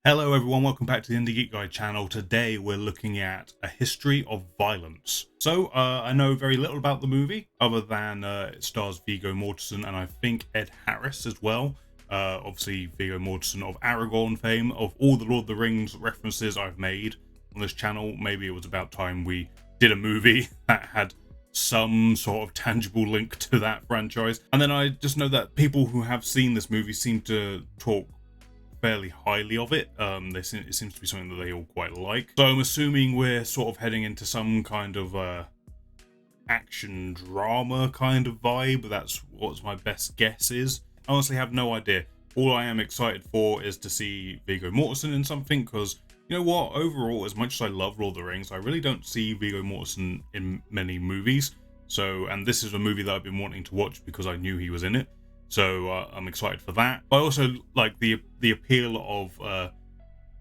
Hello everyone, welcome back to the IndieGeekGuy channel. Today we're looking at A History of Violence. So, I know very little about the movie, other than it stars Viggo Mortensen and I think Ed Harris as well. Obviously Viggo Mortensen of Aragorn fame. Of all the Lord of the Rings references I've made on this channel, maybe it was about time we did a movie that had some sort of tangible link to that franchise. And then I just know that people who have seen this movie seem to talk fairly highly of it. It seems to be something that they all quite like. So I'm assuming we're sort of heading into some kind of action drama kind of vibe. That's what my best guess is. I honestly have no idea. All I am excited for is to see Viggo Mortensen in something, because you know what? Overall, as much as I love Lord of the Rings, I really don't see Viggo Mortensen in many movies. So, and this is a movie that I've been wanting to watch because I knew he was in it. So I'm excited for that. But I also like the appeal of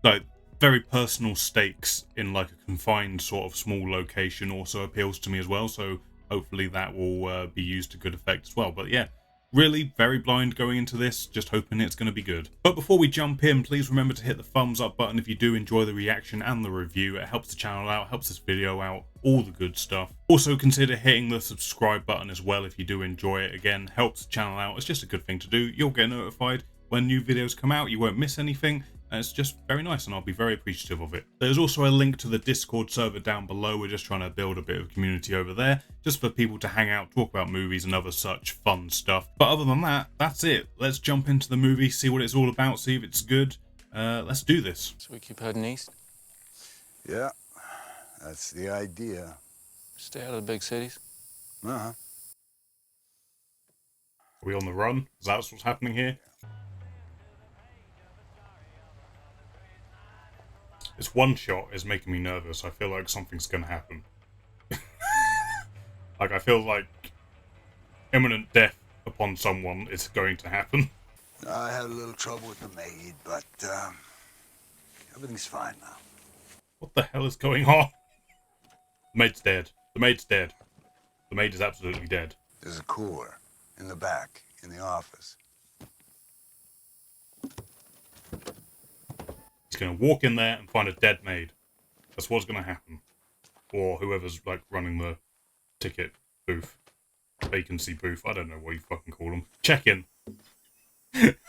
like very personal stakes in like a confined sort of small location also appeals to me as well. So hopefully that will be used to good effect as well. But yeah, really very blind going into this, just hoping it's going to be good. But before we jump in, please remember to hit the thumbs up button if you do enjoy the reaction and the review. It helps the channel out, helps this video out, all the good stuff. Also consider hitting the subscribe button as well if you do enjoy it. Again, helps the channel out. It's just a good thing to do. You'll get notified when new videos come out. You won't miss anything. And it's just very nice, and I'll be very appreciative of it. There's also a link to the Discord server down below. We're just trying to build a bit of community over there, just for people to hang out, talk about movies and other such fun stuff. But other than that, that's it. Let's jump into the movie, see what it's all about, see if it's good. Let's do this. So we keep heading east? Yeah, that's the idea. Stay out of the big cities? Uh-huh. Are we on the run? Is that what's happening here? This one shot is making me nervous. I feel like something's going to happen. Like, I feel like imminent death upon someone is going to happen. I had a little trouble with the maid, but everything's fine now. What the hell is going on? The maid's dead. The maid's dead. The maid is absolutely dead. There's a cooler in the back, in the office. He's going to walk in there and find a dead maid. That's what's going to happen. Or whoever's, like, running the ticket booth. Vacancy booth. I don't know what you fucking call them. Check-in.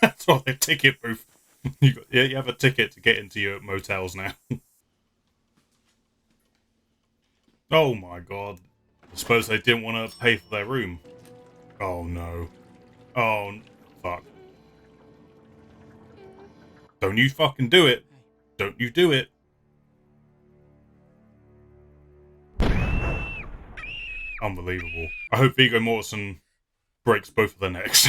That's what the ticket booth. You have a ticket to get into your motels now. Oh my god. I suppose they didn't want to pay for their room. Oh no. Oh, fuck. Don't you fucking do it. Don't you do it. Unbelievable. I hope Viggo Mortensen breaks both of their necks.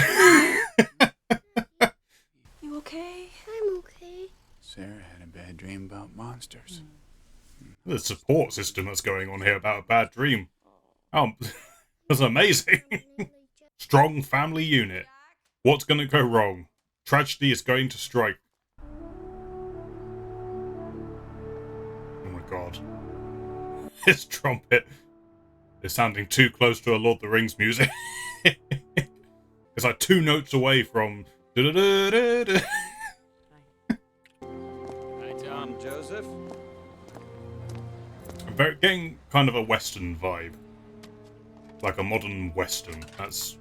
You okay? I'm okay. Sarah had a bad dream about monsters. The support system that's going on here about a bad dream. Oh, that's amazing. Strong family unit. What's going to go wrong? Tragedy is going to strike. Oh my god. His trumpet is sounding too close to a Lord of the Rings music. It's like 2 notes away from... Hi, Tom. Joseph? I'm getting kind of a Western vibe. Like a modern Western. That's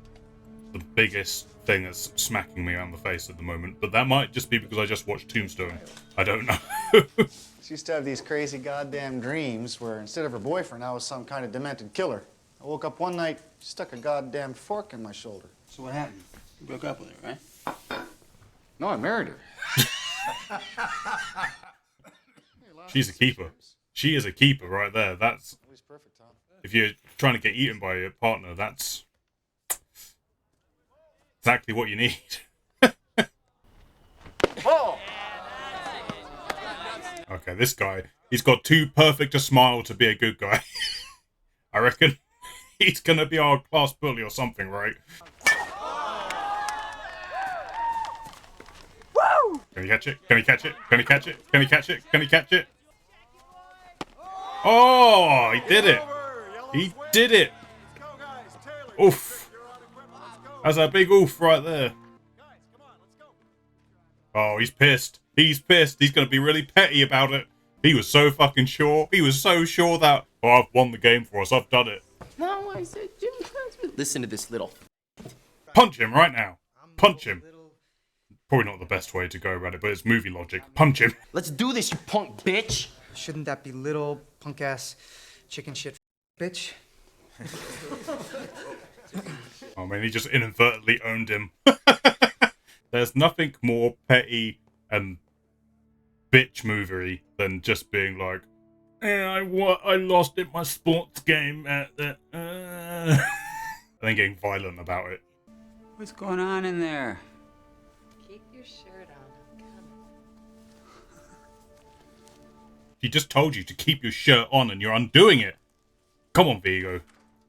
the biggest thing that's smacking me around the face at the moment. But that might just be because I just watched Tombstone. I don't know. She used to have these crazy goddamn dreams where instead of her boyfriend, I was some kind of demented killer. I woke up one night, she stuck a goddamn fork in my shoulder. So what happened? You broke up with her, right? No, I married her. She's a keeper. She is a keeper right there. That's... Perfect, Tom. If you're trying to get eaten by your partner, that's exactly what you need. Oh! Okay, this guy, he's got too perfect a smile to be a good guy. I reckon he's gonna be our class bully or something, right? Woo! Can he catch it? Can he catch it? Can he catch it? Can he catch it? Can he catch it? Oh, he did it. He did it. Oof. That's a big oof right there. Oh, he's pissed. He's pissed. He's going to be really petty about it. He was so fucking sure. He was so sure that, oh, I've won the game for us. I've done it. No, I said Jim Clancy. Listen to this little. Punch him right now. Punch him. Probably not the best way to go about it, but it's movie logic. Punch him. Let's do this, you punk bitch. Shouldn't that be little punk ass chicken shit bitch? I mean, he just inadvertently owned him. There's nothing more petty and bitch movery than just being like, I lost in my sports game at the and then getting violent about it. What's going on in there? Keep your shirt on. I'm coming. He just told you to keep your shirt on and you're undoing it. Come on, Vigo.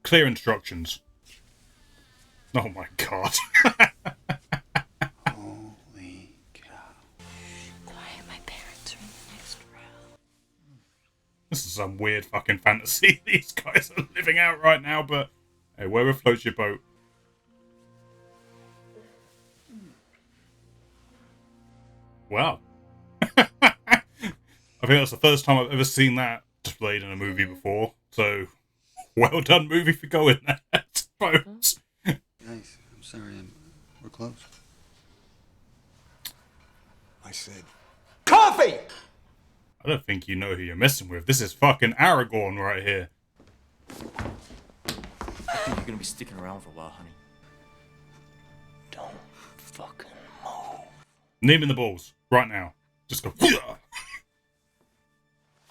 Clear instructions. Oh my god. Holy cow. Quiet, my parents are in the next row. This is some weird fucking fantasy these guys are living out right now, but hey, wherever floats your boat. Wow. I think that's the first time I've ever seen that displayed in a movie before, so well done, movie, for going there, I suppose. Guys, I'm sorry, we're close. I said, Coffee! I don't think you know who you're messing with. This is fucking Aragorn right here. I think you're gonna be sticking around for a while, honey. Don't fucking move. Name in the balls, right now. Just go.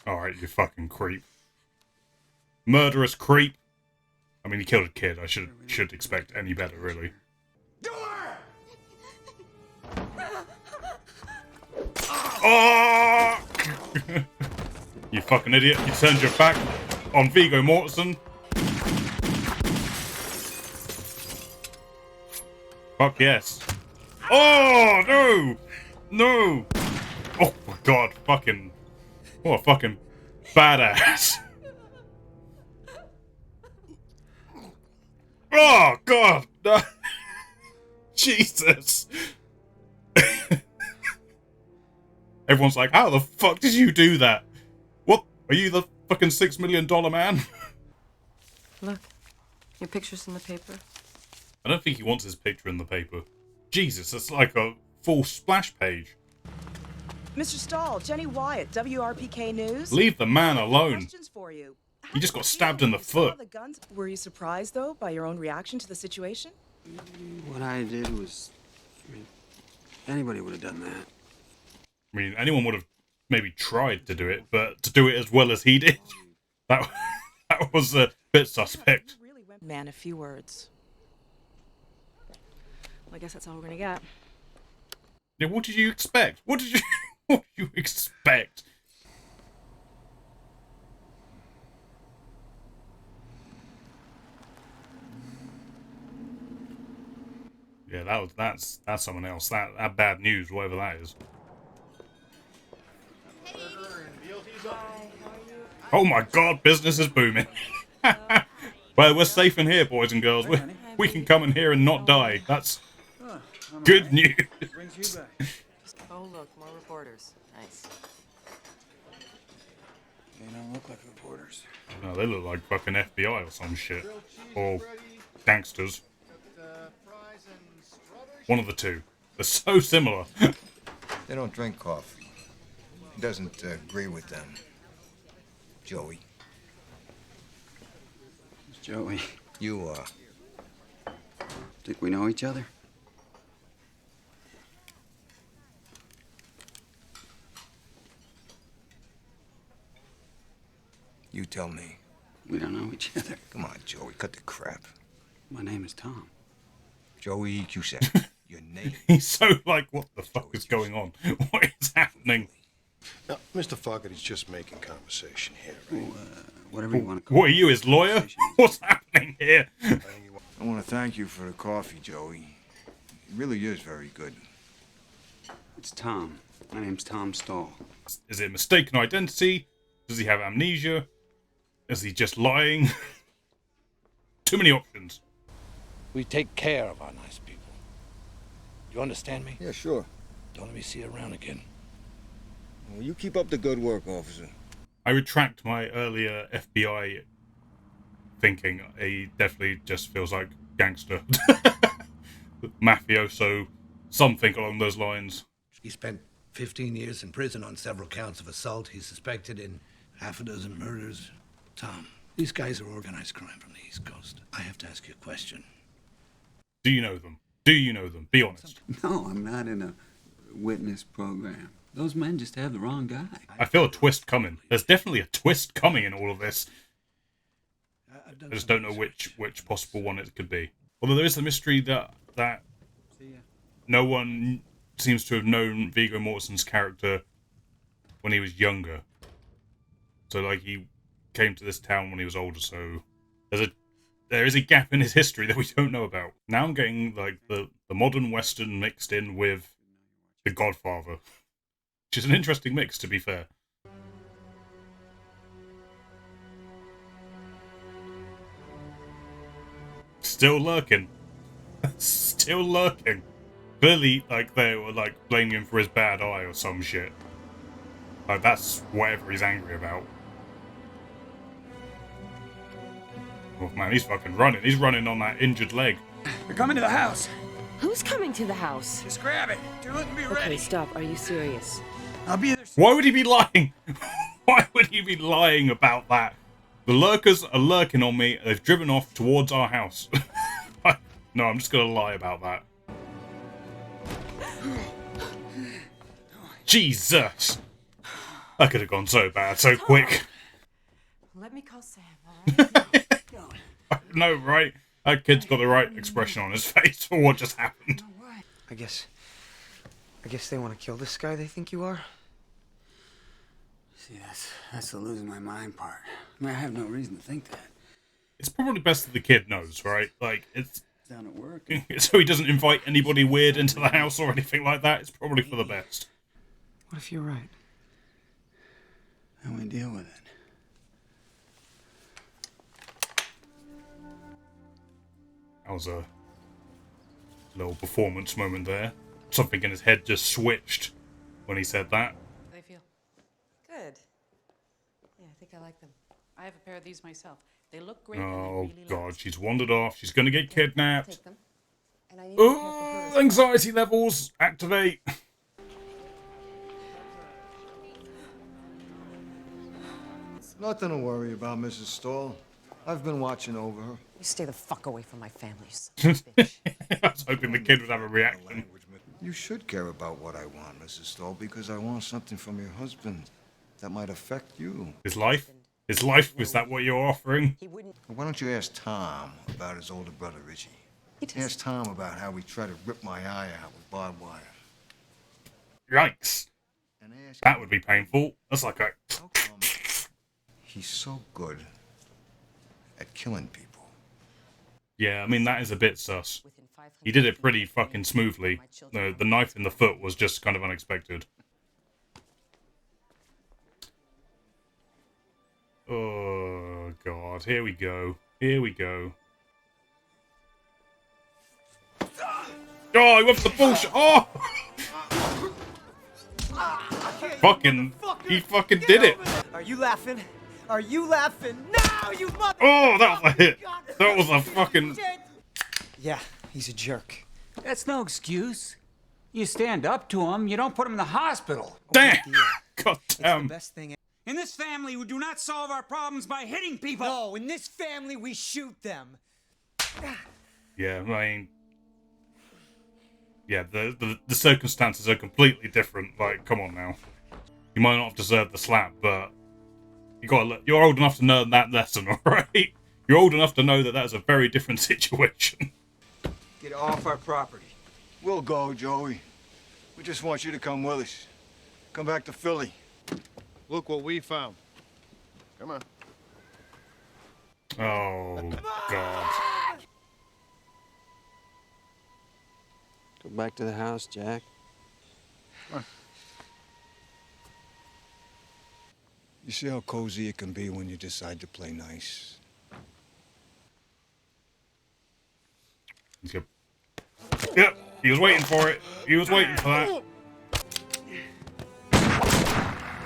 Alright, you fucking creep. Murderous creep. I mean, he killed a kid. I should expect any better, really. Oh! You fucking idiot. You turned your back on Viggo Mortensen. Fuck yes. Oh, no! No! Oh my god, fucking... What a fucking badass. Oh god! No. Jesus! Everyone's like, how the fuck did you do that? What? Are you the fucking $6 million man? Look, your picture's in the paper. I don't think he wants his picture in the paper. Jesus, that's like a full splash page. Mr. Stahl, Jenny Wyatt, WRPK News. Leave the man alone. Questions for you. He just got stabbed in the foot. The guns. Were you surprised, though, by your own reaction to the situation? What I did was, anybody would have done that. I mean, anyone would have maybe tried to do it, but to do it as well as he did, that was a bit suspect. You really went, man, a few words. Well, I guess that's all we're gonna get. Yeah, what did you expect? What did you expect? Yeah, that's someone else. That bad news, whatever that is. Oh my god, business is booming. Well, we're safe in here, boys and girls. We can come in here and not die. That's good news. Oh, look, more reporters. Nice. They don't look like reporters. No, they look like fucking FBI or some shit. Or gangsters. One of the two. They're so similar. they don't drink coffee. He doesn't agree with them. Joey. It's Joey. You, Think we know each other? you tell me. We don't know each other. Come on, Joey, cut the crap. My name is Tom. Joey Cusack. Your name. He's so like, what the fuck is going on? What is happening? Now, Mr. Foggarty's just making conversation here, right? Well, whatever you want to call What are you, his lawyer? What's happening here? I want to thank you for the coffee, Joey. It really is very good. It's Tom. My name's Tom Stahl. Is it mistaken identity? Does he have amnesia? Is he just lying? Too many options. We take care of our nice people. You understand me? Yeah, sure. Don't let me see you around again. Well, you keep up the good work, officer. I retract my earlier FBI thinking. He definitely just feels like gangster. Mafioso, something along those lines. He spent 15 years in prison on several counts of assault. He's suspected in half a dozen murders. Tom, these guys are organized crime from the East Coast. I have to ask you a question. Do you know them? Do you know them? Be honest. No, I'm not in a witness program. Those men just have the wrong guy. I feel a twist coming. There's definitely a twist coming in all of this. I just don't know which possible one it could be. Although there is the mystery that no one seems to have known Viggo Mortensen's character when he was younger. So, like, he came to this town when he was older, so there is a gap in his history that we don't know about. Now I'm getting, like, the modern Western mixed in with The Godfather. Which is an interesting mix, to be fair. Still lurking. Still lurking. Clearly, like, they were, like, blaming him for his bad eye or some shit. Like, that's whatever he's angry about. Oh, man, he's fucking running. He's running on that injured leg. They're coming to the house. Who's coming to the house? Just grab it. Do it and be ready. Okay, stop. Are you serious? I'll be there. Why would he be lying? Why would he be lying about that? The lurkers are lurking on me. They've driven off towards our house. No, I'm just going to lie about that. Jesus! That could have gone so bad, so quick. Let me call Sam, alright? No, right? That kid's got the right expression on his face for what just happened. I guess they want to kill this guy they think you are? See, that's the losing my mind part. I mean, I have no reason to think that. It's probably best that the kid knows, right? Like, it's down at work. So he doesn't invite anybody weird into the house or anything like that. It's probably for the best. What if you're right? And we deal with it. That was a little performance moment there. Something in his head just switched when he said that. They feel good. Yeah, I think I like them. I have a pair of these myself. They look great. Oh, really God, she's wandered off. She's going to get kidnapped. Take them. And I need Oh, anxiety levels, activate. Nothing to worry about, Mrs. Stahl. I've been watching over her. You stay the fuck away from my family, you son of a bitch. I was hoping the kid would have a reaction. You should care about what I want, Mrs. Stahl, because I want something from your husband that might affect you. His life? His life? Is that what you're offering? Why don't you ask Tom about his older brother, Richie? Ask Tom about how he tried to rip my eye out with barbed wire. Yikes. That would be painful. That's like a... He's so good at killing people. Yeah, I mean, that is a bit sus. He did it pretty fucking smoothly. The knife in the foot was just kind of unexpected. Oh, God. Here we go. Here we go. Oh, he went for the bullshit. Oh! He fucking did it. Are you laughing? Are you laughing? No, you mother... Oh, that was a hit. That was a fucking... Yeah, he's a jerk. That's no excuse. You stand up to him, you don't put him in the hospital. Damn! God damn. It's the best thing. In this family, we do not solve our problems by hitting people. No, in this family, we shoot them. Yeah, I mean... Yeah, the circumstances are completely different. Like, come on now. You might not have deserved the slap, but... You're old enough to learn that lesson, alright? You're old enough to know that that's a very different situation. Get off our property. We'll go, Joey. We just want you to come with us. Come back to Philly. Look what we found. Come on. Oh, God. Go back to the house, Jack. Come on. You see how cozy it can be when you decide to play nice? He's good. Yep, he was waiting for it. He was waiting for that.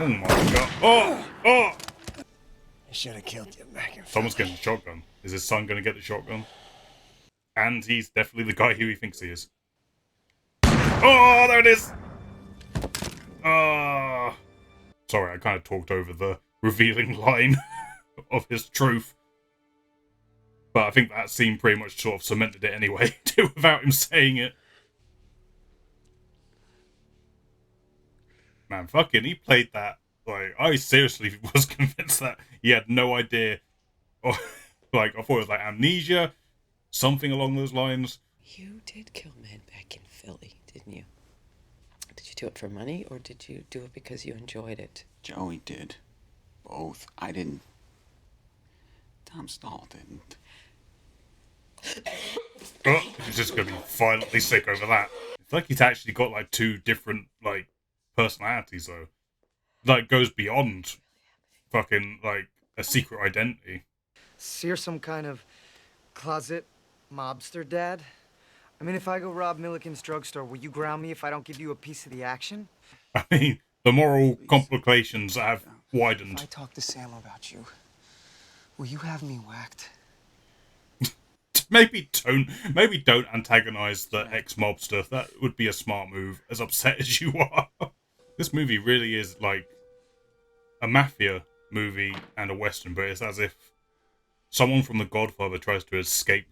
Oh my god. Oh! Oh! I should have killed you back in Someone's getting the shotgun. Is his son going to get the shotgun? And he's definitely the guy who he thinks he is. Oh, there it is! Sorry, I kind of talked over the revealing line of his truth. But I think that scene pretty much sort of cemented it anyway, too, without him saying it. Man, fucking, he played that. Like, I seriously was convinced that he had no idea. Or, like, I thought it was like amnesia, something along those lines. You did kill men back in Philly, didn't you? Did you do it for money, or did you do it because you enjoyed it? Joey did. Both. I didn't. Tom Stahl didn't. Oh, he's just gonna be violently sick over that. It's like he's actually got like two different like personalities though. Like goes beyond fucking like a secret identity. So you're some kind of closet mobster, Dad? I mean, if I go rob Milliken's drugstore, will you ground me if I don't give you a piece of the action? I mean, the moral complications have widened. If I talk to Sam about you, will you have me whacked? Maybe don't antagonize the ex-mobster. That would be a smart move, as upset as you are. This movie really is like a mafia movie and a western, but it's as if someone from The Godfather tries to escape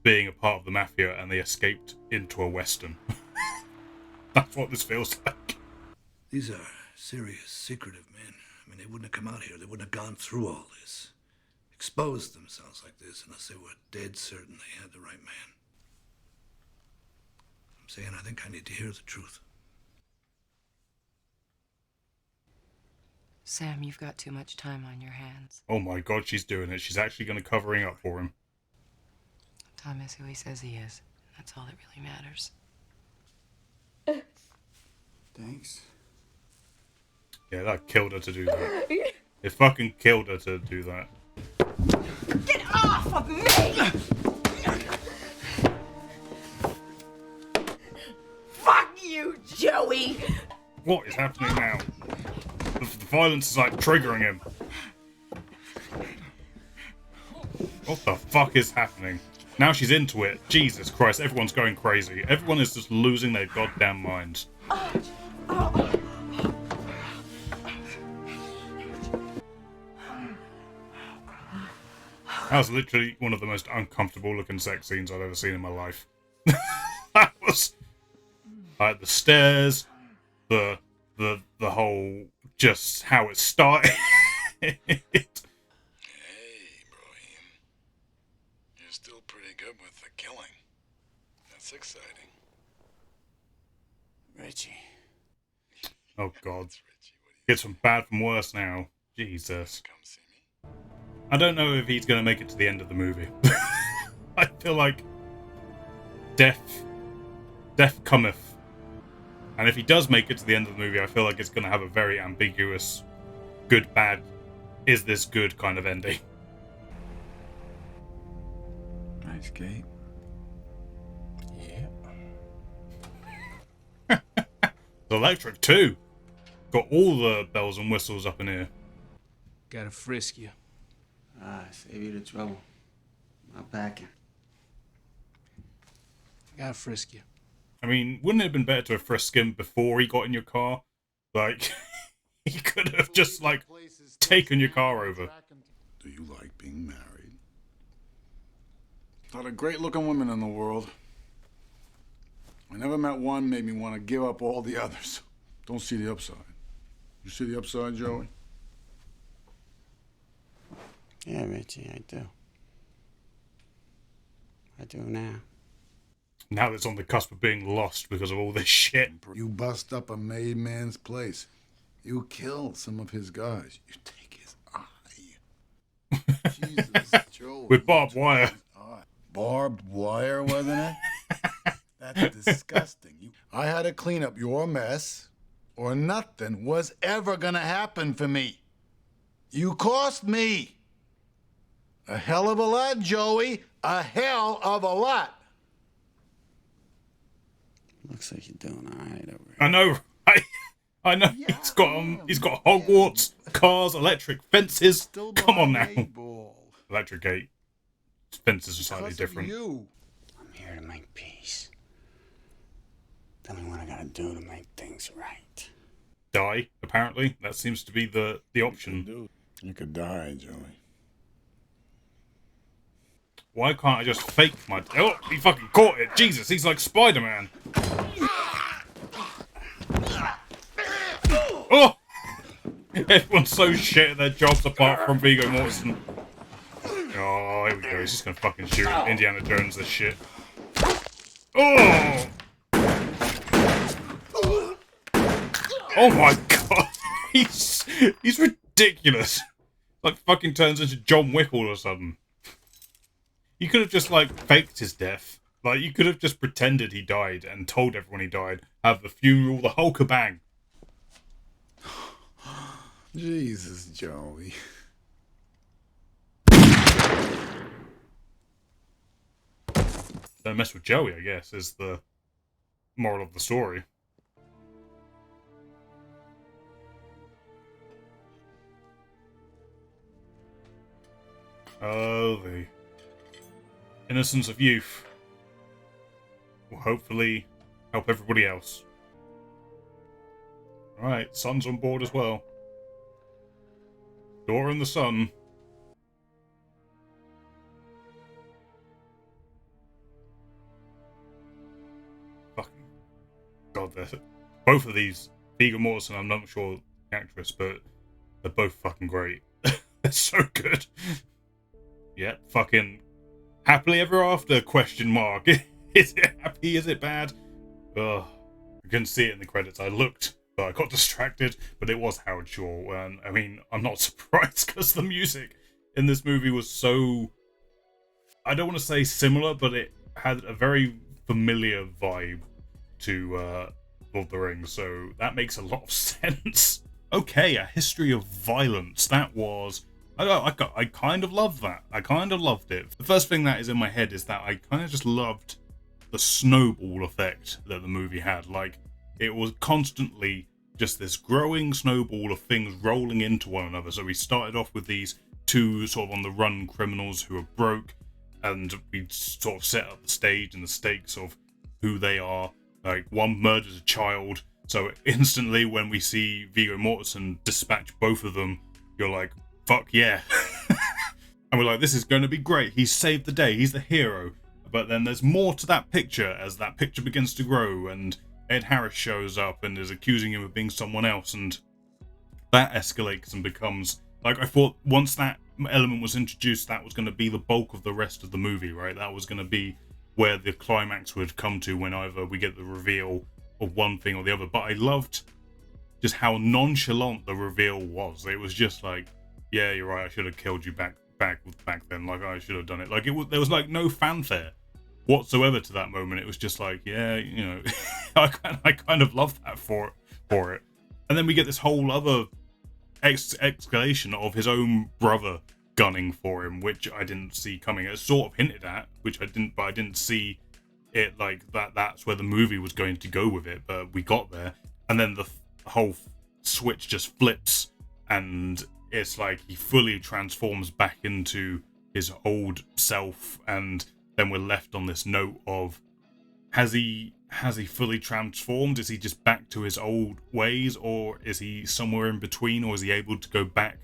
being a part of the mafia and they escaped into a western. That's what this feels like. These are serious, secretive men. I mean, they wouldn't have come out here. They wouldn't have gone through all this. Exposed themselves like this unless they were dead certain they had the right man. I'm saying I think I need to hear the truth. Sam, you've got too much time on your hands. Oh my god, she's doing it. She's actually going to covering up for him. Tom is who he says he is. That's all that really matters. Thanks. Yeah, that killed her to do that. It fucking killed her to do that. Get off of me! Fuck you, Joey! What is happening now? The violence is like triggering him. What the fuck is happening? Now she's into it. Jesus Christ, everyone's going crazy. Everyone is just losing their goddamn minds. That was literally one of the most uncomfortable looking sex scenes I've ever seen in my life. That was like the stairs, the whole just how it started. Hey, Ibrahim. You're still pretty good with the killing. That's exciting. Richie. Oh god. Gets from bad from worse now. Jesus. I don't know if he's going to make it to the end of the movie. I feel like death cometh. And if he does make it to the end of the movie, I feel like it's going to have a very ambiguous, good, bad, is this good kind of ending. Nice gate. Yeah. The electric too. Got all the bells and whistles up in here. Gotta frisk you. Save you the trouble. Not packing. Gotta frisk you. I mean, wouldn't it have been better to have frisked him before he got in your car? Like, he could have just, like, taken your car over. Do you like being married? A lot of great-looking women in the world. I never met one made me want to give up all the others. Don't see the upside. You see the upside, Joey? Yeah, Richie, I do. I do now. Now it's on the cusp of being lost because of all this shit. You bust up a made man's place. You kill some of his guys. You take his eye. Jesus, Joey. With barbed wire. Barbed wire, wasn't it? That's disgusting. I had to clean up your mess, or nothing was ever gonna happen for me. You cost me a hell of a lot, Joey. A hell of a lot. Looks like you're doing all right over here. I know, right? I know, he's got Hogwarts, cars, electric fences. Come on now. Electric Gate. Fences are slightly different. I'm here to make peace. Tell me what I gotta do to make things right. Die, apparently. That seems to be the option. You could die, Joey. Why can't I just fake my... Oh, he fucking caught it. Jesus, he's like Spider-Man. Oh! Everyone's so shit at their jobs apart from Viggo Mortensen. Oh, here we go. He's just gonna fucking shoot Indiana Jones this shit. Oh! Oh my god! He's ridiculous. Like fucking turns into John Wick all of a sudden. You could have just like faked his death. Like you could have just pretended he died and told everyone he died. Have the funeral, the whole kabang. Jesus, Joey. Don't mess with Joey, I guess, is the moral of the story. Oh, the innocence of youth will hopefully help everybody else. Right, son's on board as well. Daughter and the son. Fucking God, both of these, Viggo Mortensen, I'm not sure the actress, but they're both fucking great. They're so good. Yeah, fucking happily ever after, question mark. Is it happy? Is it bad? Ugh. I couldn't see it in the credits. I looked, but I got distracted. But it was Howard Shore. And I mean, I'm not surprised because the music in this movie was so... I don't want to say similar, but it had a very familiar vibe to Lord of the Rings. So that makes a lot of sense. Okay, A History of Violence. That was... I kind of love that. I kind of loved it. The first thing that is in my head is that I kind of just loved the snowball effect that the movie had. Like, it was constantly just this growing snowball of things rolling into one another. So we started off with these two sort of on the run criminals who are broke, and we sort of set up the stage and the stakes of who they are. Like, one murders a child. So instantly when we see Viggo Mortensen dispatch both of them, you're like, fuck yeah. And we're like, this is going to be great. He's saved the day. He's the hero. But then there's more to that picture as that picture begins to grow, and Ed Harris shows up and is accusing him of being someone else, and that escalates and becomes... Like, I thought once that element was introduced, that was going to be the bulk of the rest of the movie, right? That was going to be where the climax would come to when either we get the reveal of one thing or the other. But I loved just how nonchalant the reveal was. It was just like, yeah, you're right, I should have killed you back then. Like, I should have done it. Like, there was like no fanfare whatsoever to that moment. It was just like, yeah, you know, I kind of love that for it. And then we get this whole other escalation of his own brother gunning for him, which I didn't see coming. It's sort of hinted at, but I didn't see it like that. That's where the movie was going to go with it, but we got there, and then the whole switch just flips, and it's like he fully transforms back into his old self, and then we're left on this note of, has he fully transformed? Is he just back to his old ways, or is he somewhere in between, or is he able to go back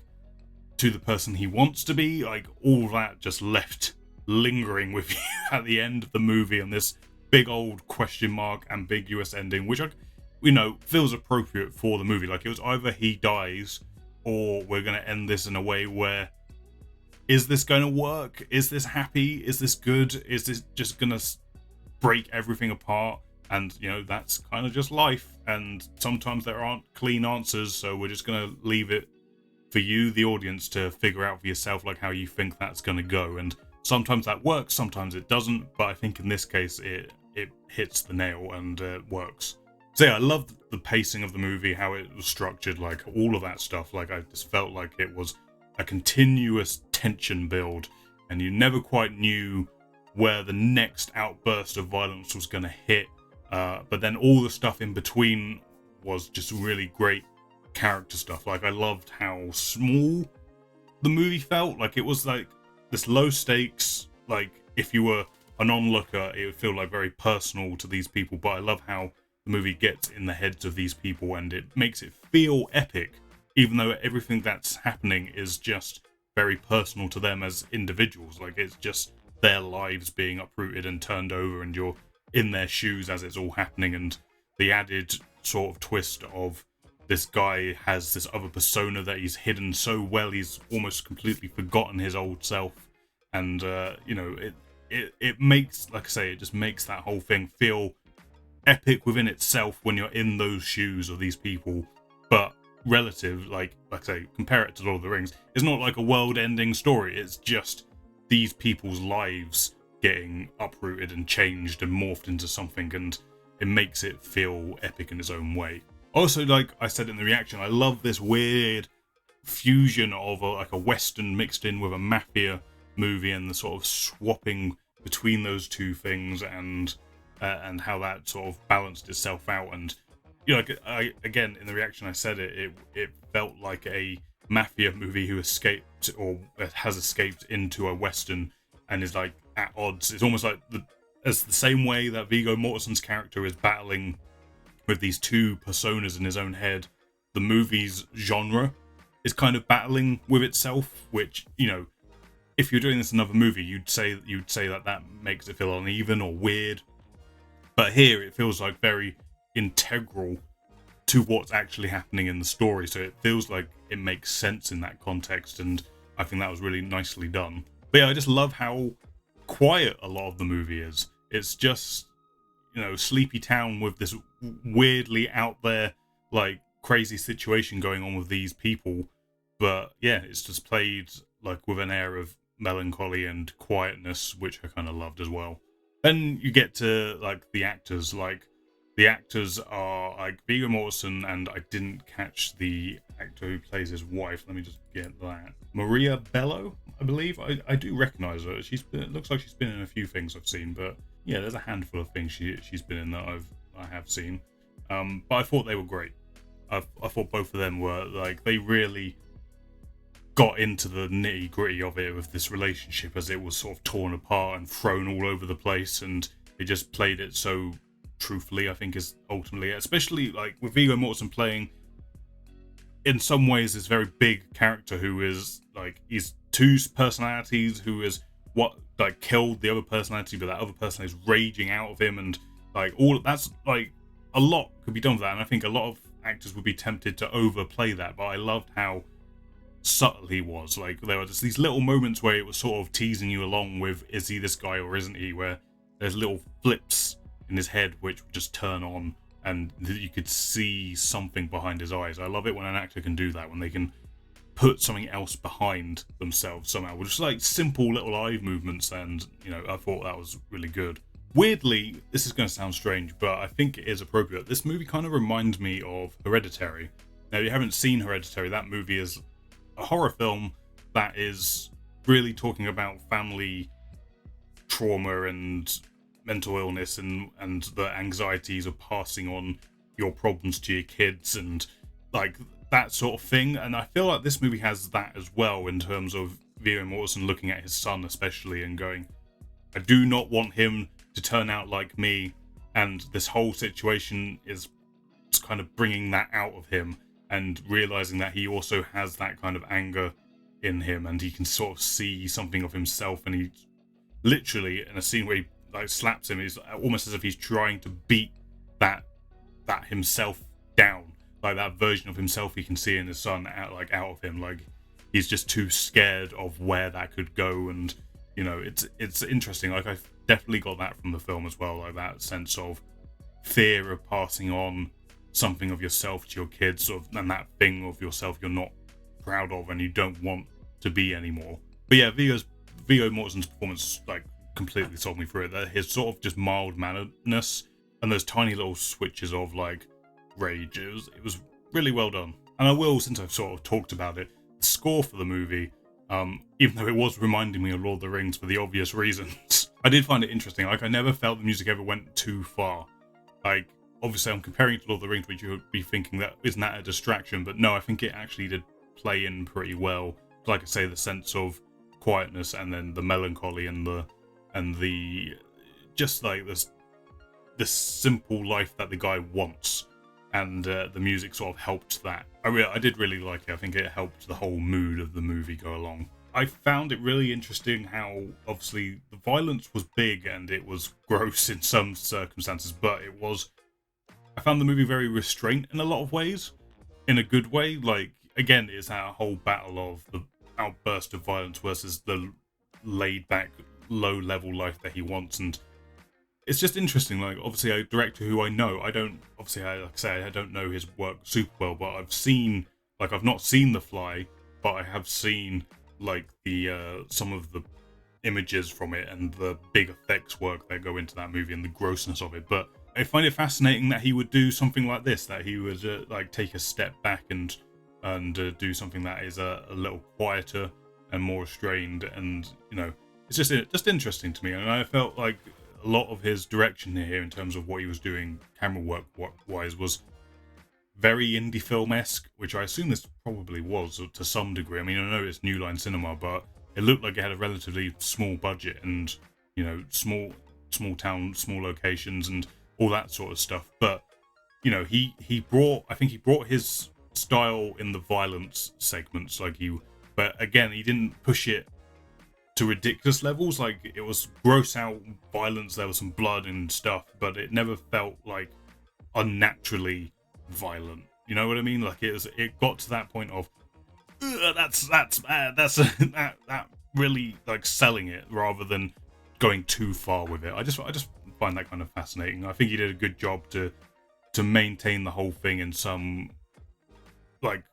to the person he wants to be? Like, all that just left lingering with you at the end of the movie, and this big old question mark ambiguous ending, which feels appropriate for the movie. Like, it was either he dies, or we're going to end this in a way where, is this going to work? Is this happy? Is this good? Is this just going to break everything apart? And, that's kind of just life. And sometimes there aren't clean answers, so we're just going to leave it for you, the audience, to figure out for yourself, like, how you think that's going to go. And sometimes that works, sometimes it doesn't. But I think in this case, it hits the nail and works. So yeah, I loved the pacing of the movie, how it was structured, like all of that stuff. Like, I just felt like it was a continuous tension build, and you never quite knew where the next outburst of violence was going to hit. But then all the stuff in between was just really great character stuff. Like, I loved how small the movie felt. Like, it was like this low stakes, like if you were an onlooker it would feel like very personal to these people, but I love how the movie gets in the heads of these people and it makes it feel epic, even though everything that's happening is just very personal to them as individuals. Like, it's just their lives being uprooted and turned over, and you're in their shoes as it's all happening. And the added sort of twist of this guy has this other persona that he's hidden so well, he's almost completely forgotten his old self. And it makes, like I say, it just makes that whole thing feel epic within itself when you're in those shoes of these people. But relative, like I say, compare it to Lord of the Rings, it's not like a world-ending story. It's just these people's lives getting uprooted and changed and morphed into something, and it makes it feel epic in its own way. Also, like I said in the reaction, I love this weird fusion of a Western mixed in with a mafia movie, and the sort of swapping between those two things, and how that sort of balanced itself out. And again in the reaction I said it felt like a mafia movie who escaped or has escaped into a Western and is like at odds. It's almost like the same way that Viggo Mortensen's character is battling with these two personas in his own head, the movie's genre is kind of battling with itself, which, if you're doing this in another movie, you'd say that makes it feel uneven or weird. But here it feels like very integral to what's actually happening in the story, so it feels like it makes sense in that context, and I think that was really nicely done. But yeah, I just love how quiet a lot of the movie is. It's just, sleepy town with this weirdly out there, like, crazy situation going on with these people. But yeah, it's just played like with an air of melancholy and quietness, which I kind of loved as well. Then you get to like the actors. Like, the actors are like Viggo Mortensen, and I didn't catch the actor who plays his wife. Let me just get that. Maria Bello, I believe. I do recognise her. It looks like she's been in a few things I've seen, but yeah, there's a handful of things she's been in that I have seen. But I thought they were great. I thought both of them were like, they really got into the nitty gritty of it with this relationship as it was sort of torn apart and thrown all over the place, and they just played it so truthfully, I think, is ultimately, especially like with Viggo Mortensen playing in some ways this very big character who is like, he's two personalities, who is what like killed the other personality, but that other person is raging out of him, and like all that's like a lot could be done with that, and I think a lot of actors would be tempted to overplay that, but I loved how subtle he was. Like, there were just these little moments where it was sort of teasing you along with, is he this guy or isn't he, where there's little flips in his head which would just turn on and you could see something behind his eyes. I love it when an actor can do that, when they can put something else behind themselves somehow, with just like simple little eye movements, and I thought that was really good. Weirdly, this is going to sound strange, but I think it is appropriate. This movie kind of reminds me of Hereditary. Now, if you haven't seen Hereditary, that movie is a horror film that is really talking about family trauma and mental illness and the anxieties of passing on your problems to your kids and like that sort of thing. And I feel like this movie has that as well, in terms of Viggo Mortensen looking at his son especially and going, I do not want him to turn out like me, and this whole situation is kind of bringing that out of him and realizing that he also has that kind of anger in him, and he can sort of see something of himself, and he literally, in a scene where he like slaps him, it's almost as if he's trying to beat that himself down, like that version of himself he can see in his son out of him. Like, he's just too scared of where that could go, and it's interesting. Like, I've definitely got that from the film as well, like that sense of fear of passing on something of yourself to your kids, and that thing of yourself you're not proud of and you don't want to be anymore. But yeah, Viggo Mortensen's performance like completely sold me through it. His sort of just mild-manneredness and those tiny little switches of like rage, it was really well done. And I will, since I've sort of talked about it, the score for the movie, even though it was reminding me of Lord of the Rings for the obvious reasons, I did find it interesting. Like, I never felt the music ever went too far. Like, obviously I'm comparing it to Lord of the Rings, which you would be thinking that isn't that a distraction, but no, I think it actually did play in pretty well. Like I say, the sense of quietness and then the melancholy and the just like this simple life that the guy wants, and the music sort of helped that. I did really like it. I think it helped the whole mood of the movie go along. I found it really interesting how obviously the violence was big and it was gross in some circumstances, but I found the movie very restrained in a lot of ways, in a good way. Like, again, it's that whole battle of the outburst of violence versus the laid back, low level life that he wants. And it's just interesting. Like, obviously, a director who I know, I don't know his work super well, but I've not seen The Fly, but I have seen like the some of the images from it and the big effects work that go into that movie and the grossness of it. But I find it fascinating that he would do something like this, that he would like take a step back and do something that is a little quieter and more restrained, and it's just interesting to me. And I felt like a lot of his direction here in terms of what he was doing camera work wise was very indie film-esque, which I assume this probably was to some degree. I mean, I know it's New Line Cinema, but it looked like it had a relatively small budget and small town, small locations and all that sort of stuff. But he brought his style in the violence segments, but again, he didn't push it to ridiculous levels. Like, it was gross out violence, there was some blood and stuff, but it never felt like unnaturally violent. You know what I mean? Like, it got to that point of that's bad, that really like selling it rather than going too far with it. I just find that kind of fascinating. I think he did a good job to maintain the whole thing in some like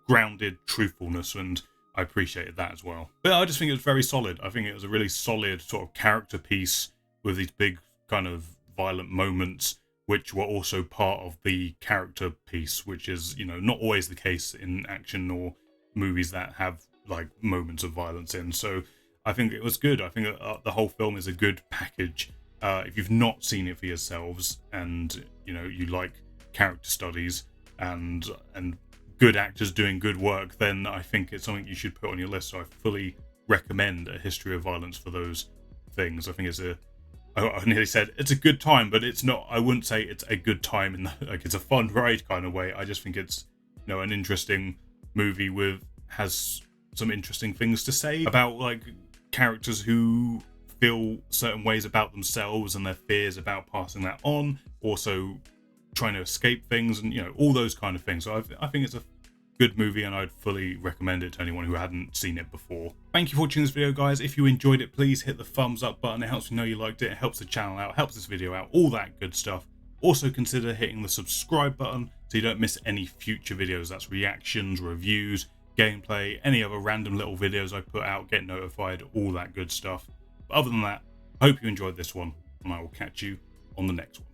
grounded truthfulness, and I appreciated that as well. But I just think it was very solid. I think it was a really solid sort of character piece with these big kind of violent moments, which were also part of the character piece, which is, not always the case in action or movies that have like moments of violence in. So I think it was good. I think the whole film is a good package. If you've not seen it for yourselves and, you like character studies and good actors doing good work, then I think it's something you should put on your list. So I fully recommend A History of Violence for those things. I think I nearly said it's a good time, but it's not. I wouldn't say it's a good time it's a fun ride kind of way. I just think it's an interesting movie has some interesting things to say about like characters who feel certain ways about themselves and their fears about passing that on, also trying to escape things, and all those kind of things. So I think it's a good movie, and I'd fully recommend it to anyone who hadn't seen it before. Thank you for watching this video, guys. If you enjoyed it, please hit the thumbs up button. It helps me know you liked it. It helps the channel out, helps this video out, all that good stuff. Also consider hitting the subscribe button so you don't miss any future videos. That's reactions, reviews, gameplay, any other random little videos I put out, get notified, all that good stuff. But other than that, I hope you enjoyed this one, and I will catch you on the next one.